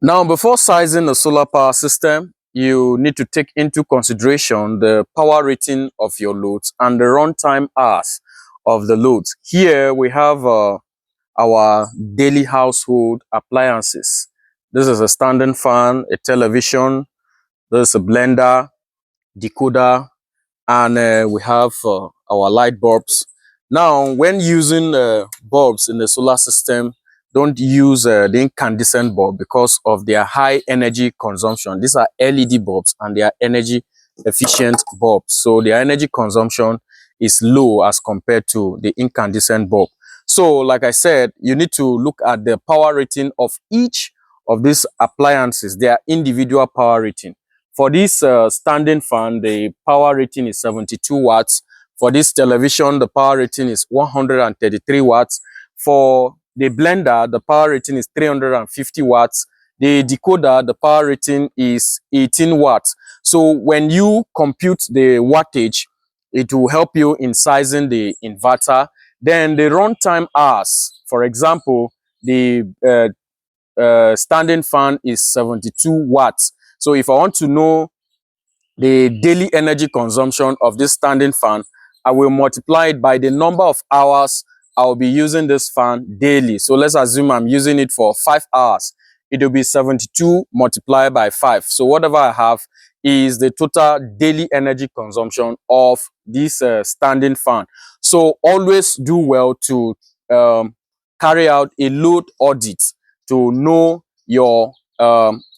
Now, before sizing a solar power system, you need to take into consideration the power rating of your loads and the runtime hours of the loads. Here we have our daily household appliances. This is a standing fan, a television, this is a blender, decoder, and we have our light bulbs. Now, when using bulbs in the solar system, don't use the incandescent bulb because of their high energy consumption. These are LED bulbs and they are energy efficient bulbs. So their energy consumption is low as compared to the incandescent bulb. So like I said, you need to look at the power rating of each of these appliances, their individual power rating. For this standing fan, the power rating is 72 watts. For this television, the power rating is 133 watts. For the blender, the power rating is 350 watts. The decoder, the power rating is 18 watts. So when you compute the wattage, it will help you in sizing the inverter. Then the runtime hours, for example, the standing fan is 72 watts. So if I want to know the daily energy consumption of this standing fan, I will multiply it by the number of hours I'll be using this fan daily. So let's assume I'm using it for 5 hours. It will be 72 multiplied by 5. So whatever I have is the total daily energy consumption of this standing fan. So always do well to carry out a load audit to know your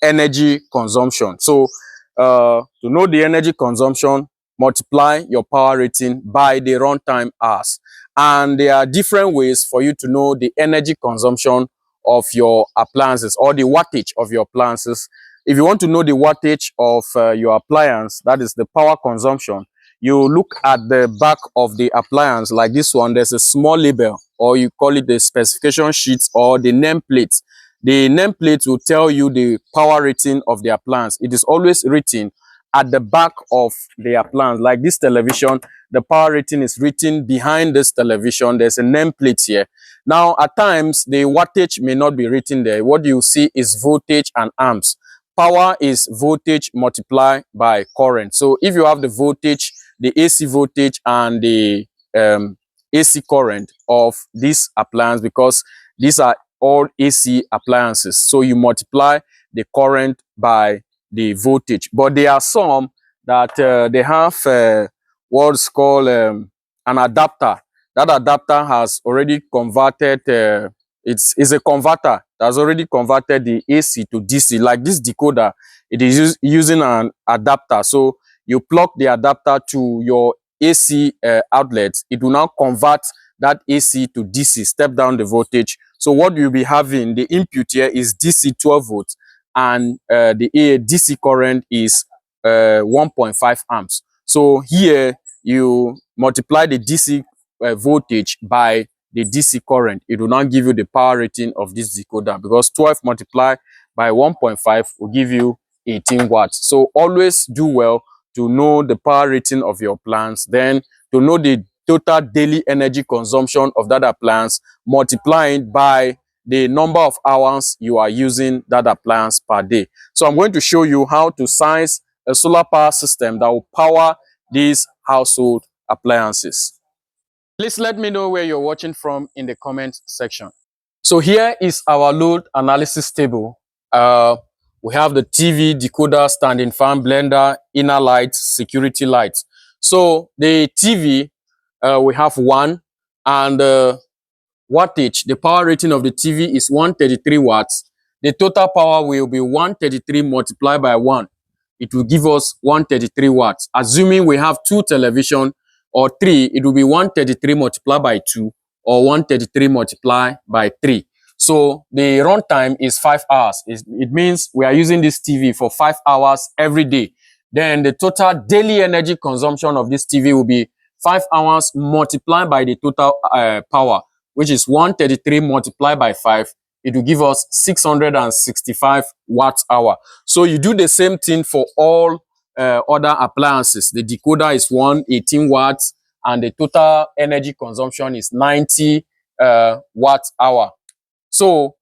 energy consumption. So to know the energy consumption, multiply your power rating by the runtime hours. And there are different ways for you to know the energy consumption of your appliances or the wattage of your appliances. If you want to know the wattage of your appliance, that is the power consumption, you look at the back of the appliance like this one. There's a small label, or you call it the specification sheets or the nameplate. The nameplate will tell you the power rating of the appliance. It is always written at the back of the appliance. Like this television, the power rating is written behind this television. There's a nameplate here. Now, at times, the wattage may not be written there. What you see is voltage and amps. Power is voltage multiplied by current. So if you have the voltage, the AC voltage, and the AC current of this appliance, because these are all AC appliances, so you multiply the current by the voltage. But there are some that they have what's called an adapter. That adapter has already converted, it's a converter that's already converted the AC to DC. Like this decoder, it is using an adapter. So you plug the adapter to your AC outlet, it will now convert that AC to DC, step down the voltage. So what you'll be having, the input here is DC 12 volts, and the DC current is 1.5 amps. So here you multiply the DC voltage by the DC current. It will not give you the power rating of this decoder, because 12 multiplied by 1.5 will give you 18 watts. So always do well to know the power rating of your appliance, then to know the total daily energy consumption of that appliance, multiplying by the number of hours you are using that appliance per day. So I'm going to show you how to size a solar power system that will power these household appliances. Please let me know where you're watching from in the comment section. So here is our load analysis table. We have the TV, decoder, standing fan, blender, inner lights, security lights. So the TV, we have one, and wattage, the power rating of the TV is 133 watts. The total power will be 133 multiplied by 1. It will give us 133 watts. Assuming we have 2 television or 3, it will be 133 multiplied by 2 or 133 multiplied by 3. So the runtime is 5 hours. It means we are using this TV for 5 hours every day. Then the total daily energy consumption of this TV will be 5 hours multiplied by the total power, which is 133 multiplied by 5. It will give us 665 watts hour. So you do the same thing for all other appliances. The decoder is 118 watts, and the total energy consumption is 90 watt hour. So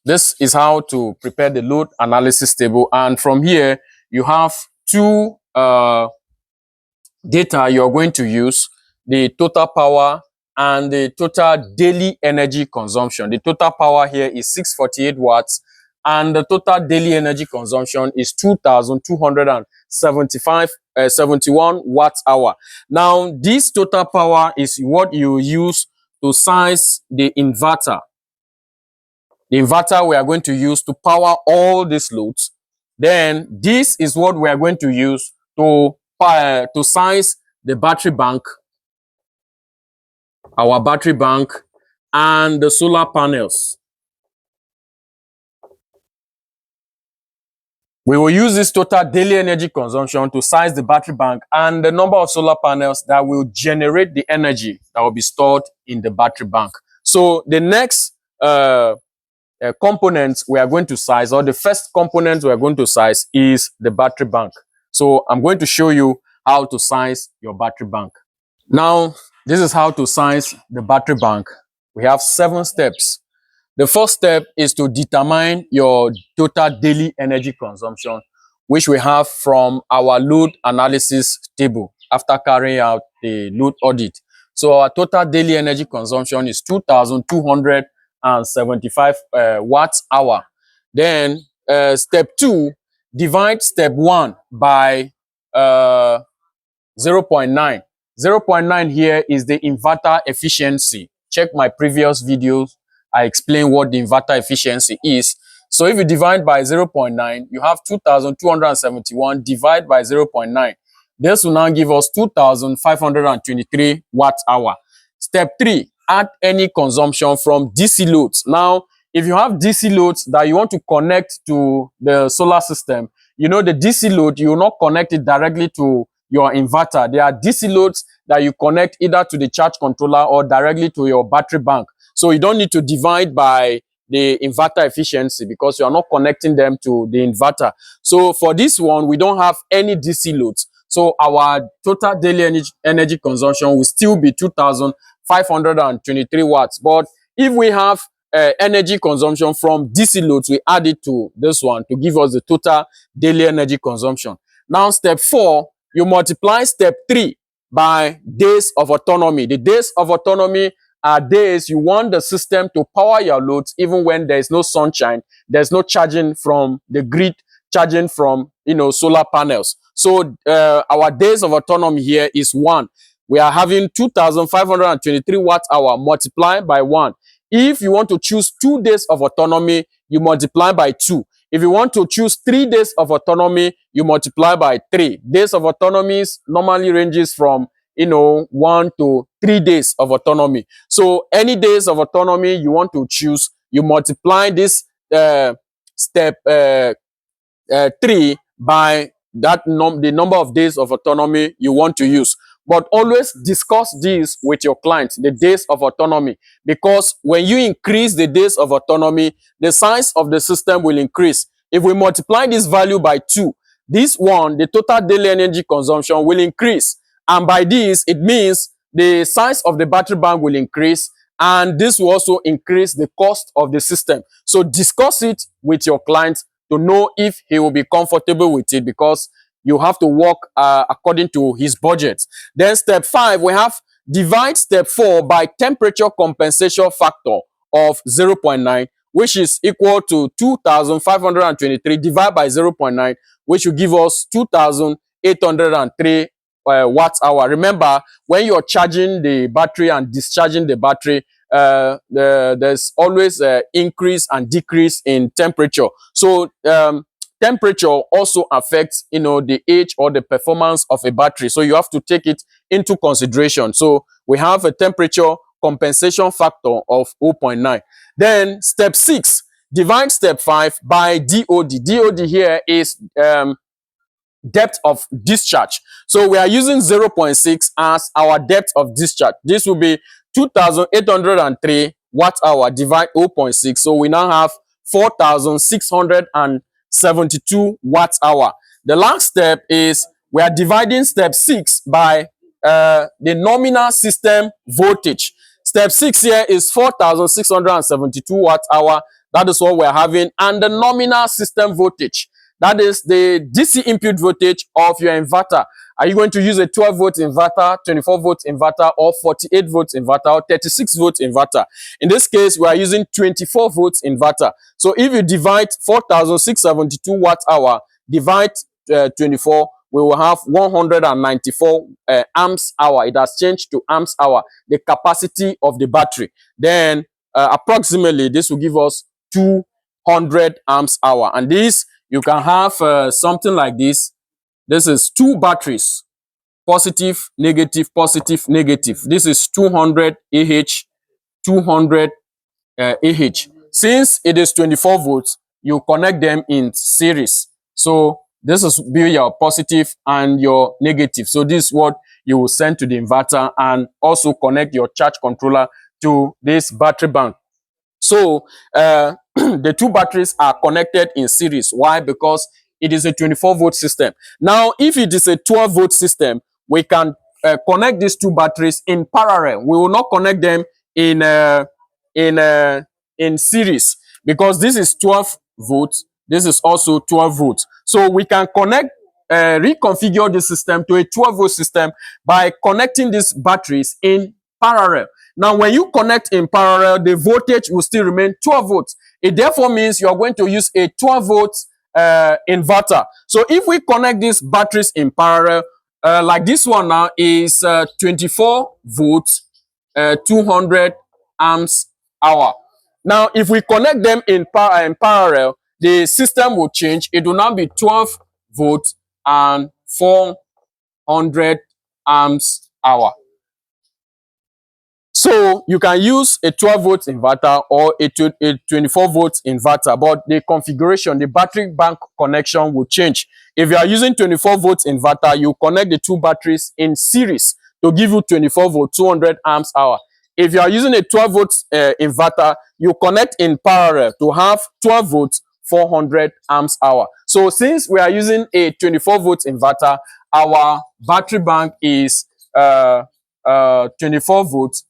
This is how to prepare the load analysis table. And from here, you have two data you're going to use: the total power and the total daily energy consumption. The total power here is 648 watts, and the total daily energy consumption is 2,271 watt hour. Now, this total power is what you use to size the inverter. The inverter we are going to use to power all these loads. Then this is what we are going to use to size the battery bank, our battery bank, and the solar panels. We will use this total daily energy consumption to size the battery bank and the number of solar panels that will generate the energy that will be stored in the battery bank. So the next components we are going to size, or the first component we are going to size, is the battery bank. So I'm going to show you how to size your battery bank. Now, this is how to size the battery bank. We have 7 steps. The first step is to determine your total daily energy consumption, which we have from our load analysis table after carrying out the load audit. So our total daily energy consumption is 2,275 watts hour. Then step 2, divide step 1 by 0.9. 0.9 here is the inverter efficiency. Check my previous videos. I explain what the inverter efficiency is. So if you divide by 0.9, you have 2,271 divided by 0.9. This will now give us 2,523 watt hour. Step 3, add any consumption from DC loads. Now, if you have DC loads that you want to connect to the solar system, you know the DC load, you will not connect it directly to your inverter. There are DC loads that you connect either to the charge controller or directly to your battery bank. So you don't need to divide by the inverter efficiency because you are not connecting them to the inverter. So for this one, we don't have any DC loads. So our total daily energy consumption will still be 2,523 watts. But if we have energy consumption from DC loads, we add it to this one to give us the total daily energy consumption. Now, step 4, you multiply step 3 by days of autonomy. The days of autonomy are days you want the system to power your loads even when there is no sunshine, there's no charging from the grid, charging from solar panels. So our days of autonomy here is 1. We are having 2,523 watt hour multiplied by 1. If you want to choose 2 days of autonomy, you multiply by 2. If you want to choose 3 days of autonomy, you multiply by 3. Days of autonomy normally ranges from 1 to 3 days of autonomy. So any days of autonomy you want to choose, you multiply this step 3 by the number of days of autonomy you want to use. But always discuss this with your client, the days of autonomy, because when you increase the days of autonomy, the size of the system will increase. If we multiply this value by 2, this one, the total daily energy consumption, will increase. And by this, it means the size of the battery bank will increase, and this will also increase the cost of the system. So discuss it with your client to know if he will be comfortable with it, because you have to work according to his budget. Then step 5, we have divide step 4 by temperature compensation factor of 0.9, which is equal to 2,523 divided by 0.9, which will give us 2,803 watt hour. Remember, when you're charging the battery and discharging the battery, there's always increase and decrease in temperature. So temperature also affects the age or the performance of a battery, so you have to take it into consideration. So we have a temperature compensation factor of 0.9. Then step 6, divide step 5 by DOD. DOD here is depth of discharge. So we are using 0.6 as our depth of discharge. This will be 2,803 watt hour divide 0.6. So we now have 4,672 watt hour. The last step is we are dividing step 6 by the nominal system voltage. Step 6 here is 4,672 watt hour. That is what we're having. And the nominal system voltage, that is the DC input voltage of your inverter. Are you going to use a 12 volt inverter, 24 volt inverter, or 48 volt inverter, or 36 volt inverter? In this case, we are using 24 volt inverter. So if you divide 4,672 watt hour, divide 24, we will have 194 amps hour. It has changed to amps hour, the capacity of the battery. Then approximately this will give us 200 amps hour. And this, you can have something like this. This is two batteries, positive, negative, positive, negative. This is 200 Ah, 200 Ah. Since it is 24 volts, you connect them in series. So this is be your positive and your negative. So this is what you will send to the inverter, and also connect your charge controller to this battery bank. So the two batteries are connected in series. Why? Because it is a 24 volt system. Now, if it is a 12 volt system, we can connect these two batteries in parallel. We will not connect them in in in series, because this is 12 volts. This is also 12 volts. So we can connect, reconfigure the system to a 12 volt system by connecting these batteries in parallel. Now, when you connect in parallel, the voltage will still remain 12 volts. It therefore means you are going to use a 12 volt inverter. So if we connect these batteries in parallel, like this one now is 24 volts, 200 amps hour. Now, if we connect them in parallel, the system will change. It will now be 12 volts and 400 amps hour. So you can use a 12 volt inverter or a 24 volt inverter, but the configuration, the battery bank connection will change. If you are using 24 volt inverter, you connect the two batteries in series to give you 24 volt, 200 amps hour. If you are using a 12 volt inverter, you connect in parallel to have 12 volts, 400 amps hour. So since we are using a 24 volt inverter, our battery bank is 24 volts,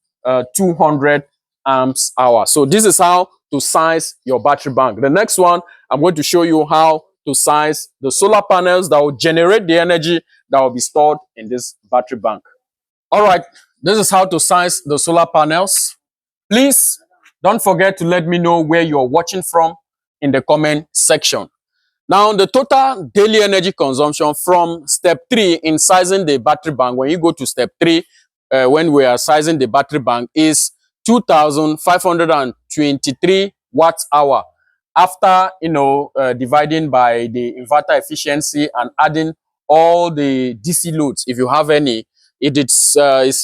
200 amps hour. So this is how to size your battery bank. The next one, I'm going to show you how to size the solar panels that will generate the energy that will be stored in this battery bank. All right, this is how to size the solar panels. Please don't forget to let me know where you're watching from in the comment section. Now, the total daily energy consumption from step 3 in sizing the battery bank, when you go to step 3, when we are sizing the battery bank, is 2,523 watt hour. After, dividing by the inverter efficiency and adding all the DC loads, if you have any, it is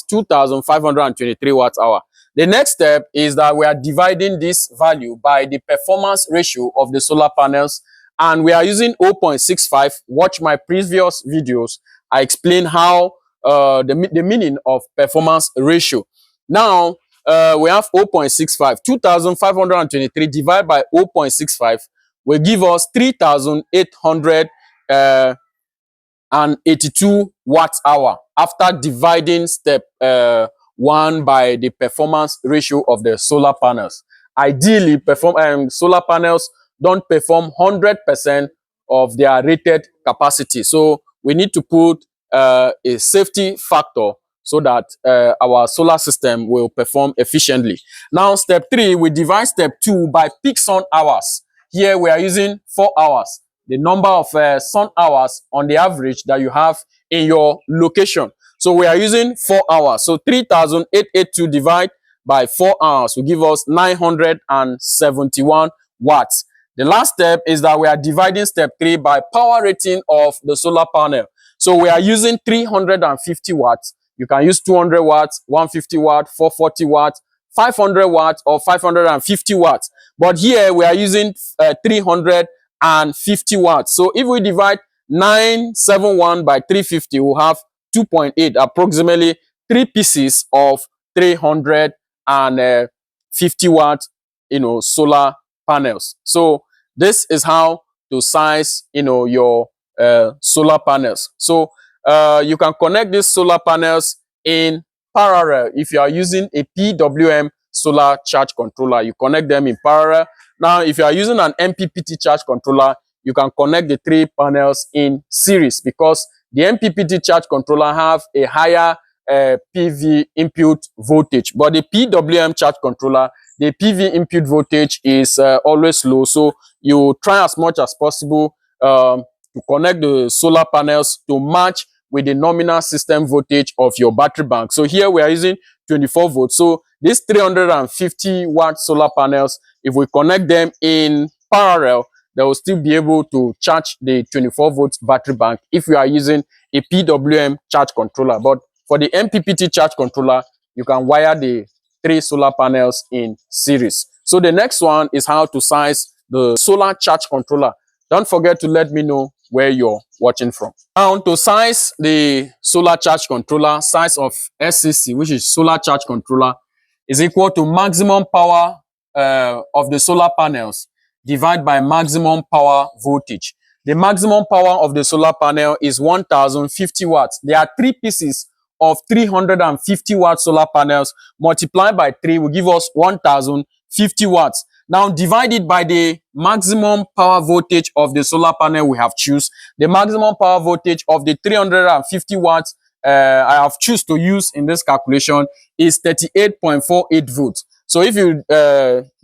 2,523 watt hour. The next step is that we are dividing this value by the performance ratio of the solar panels, and we are using 0.65. Watch my previous videos. I explain how the meaning of performance ratio. Now, we have 0.65. 2,523 divided by 0.65 will give us 3,882 watt hour after dividing step 1 by the performance ratio of the solar panels. Ideally, solar panels don't perform 100% of their rated capacity. So we need to put a safety factor so that our solar system will perform efficiently. Now, step 3, we divide step 2 by peak sun hours. Here we are using 4 hours, the number of sun hours on the average that you have in your location. So we are using 4 hours. So 3,882 divided by 4 hours will give us 971 watts. The last step is that we are dividing step 3 by power rating of the solar panel. So we are using 350 watts. You can use 200 watts, 150 watts, 440 watts, 500 watts, or 550 watts. But here we are using 350 watts. So if we divide 971 by 350, we'll have 2.8, approximately 3 pieces of 350 watt, solar panels. So this is how to size, your solar panels. So you can connect these solar panels in parallel if you are using a PWM solar charge controller. You connect them in parallel. Now, if you are using an MPPT charge controller, you can connect the 3 panels in series, because the MPPT charge controller have a higher PV input voltage, but the PWM charge controller, the PV input voltage is always low. So you try as much as possible to connect the solar panels to match with the nominal system voltage of your battery bank. So here we are using 24 volts. So these 350 watt solar panels, if we connect them in parallel, they will still be able to charge the 24 volts battery bank if you are using a PWM charge controller. But for the MPPT charge controller, you can wire the 3 solar panels in series. So the next one is how to size the solar charge controller. Don't forget to let me know where you're watching from. Now, to size the solar charge controller, size of SCC, which is solar charge controller, is equal to maximum power of the solar panels divided by maximum power voltage. The maximum power of the solar panel is 1050 watts. There are 3 pieces of 350 watt solar panels. Multiplied by 3 will give us 1050 watts. Now divide it by the maximum power voltage of the solar panel we have choose. The maximum power voltage of the 350 watts I have choose to use in this calculation is 38.48 volts. So if you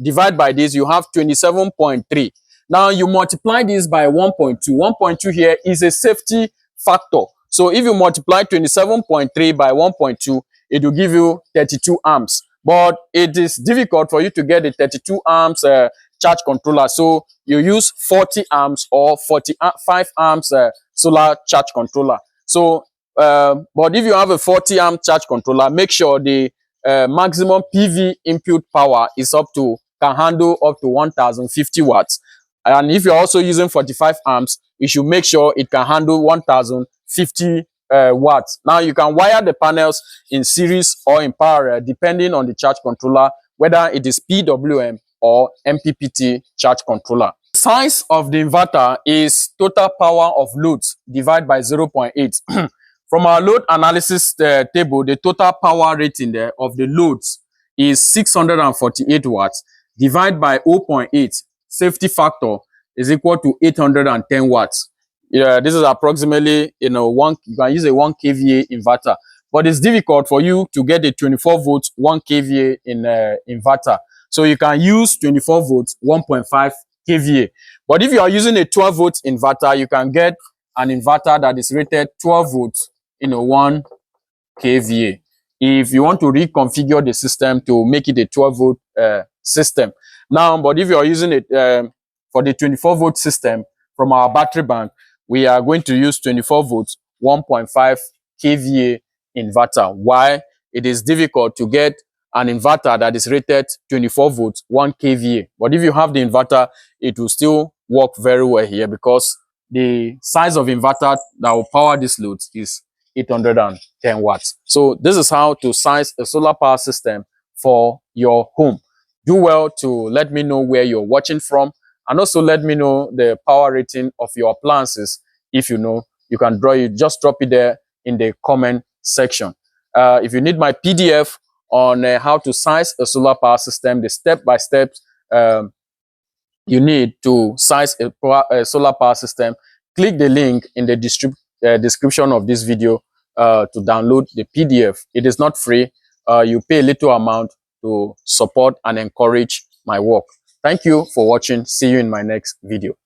divide by this, you have 27.3. Now you multiply this by 1.2. 1.2 here is a safety factor. So if you multiply 27.3 by 1.2, it will give you 32 amps. But it is difficult for you to get a 32 amps charge controller. So you use 40 amps or 45 amps solar charge controller. So, but if you have a 40 amp charge controller, make sure the maximum PV input power is can handle up to 1050 watts. And if you're also using 45 amps, you should make sure it can handle 1050 watts. Now you can wire the panels in series or in parallel depending on the charge controller, whether it is PWM or MPPT charge controller. The size of the inverter is total power of loads divided by 0.8. From our load analysis table, the total power rating there of the loads is 648 watts divided by 0.8. Safety factor is equal to 810 watts. Yeah, this is approximately, you can use a 1 kVA inverter, but it's difficult for you to get a 24 volts 1 kVA in inverter. So you can use 24 volts 1.5 kVA. But if you are using a 12 volts inverter, you can get an inverter that is rated 12 volts 1 kVA. If you want to reconfigure the system to make it a 12 volt system. Now, but if you are using it for the 24 volt system from our battery bank, we are going to use 24 volts 1.5 kVA inverter. Why? It is difficult to get an inverter that is rated 24 volts 1 kVA. But if you have the inverter, it will still work very well here, because the size of inverter that will power this load is 810 watts. So this is how to size a solar power system for your home. Do well to let me know where you're watching from, and also let me know the power rating of your appliances. If you know, you can just drop it there in the comment section. If you need my PDF on how to size a solar power system, the step-by-step you need to size a solar power system, click the link in the description of this video to download the PDF. It is not free. You pay a little amount to support and encourage my work. Thank you for watching. See you in my next video.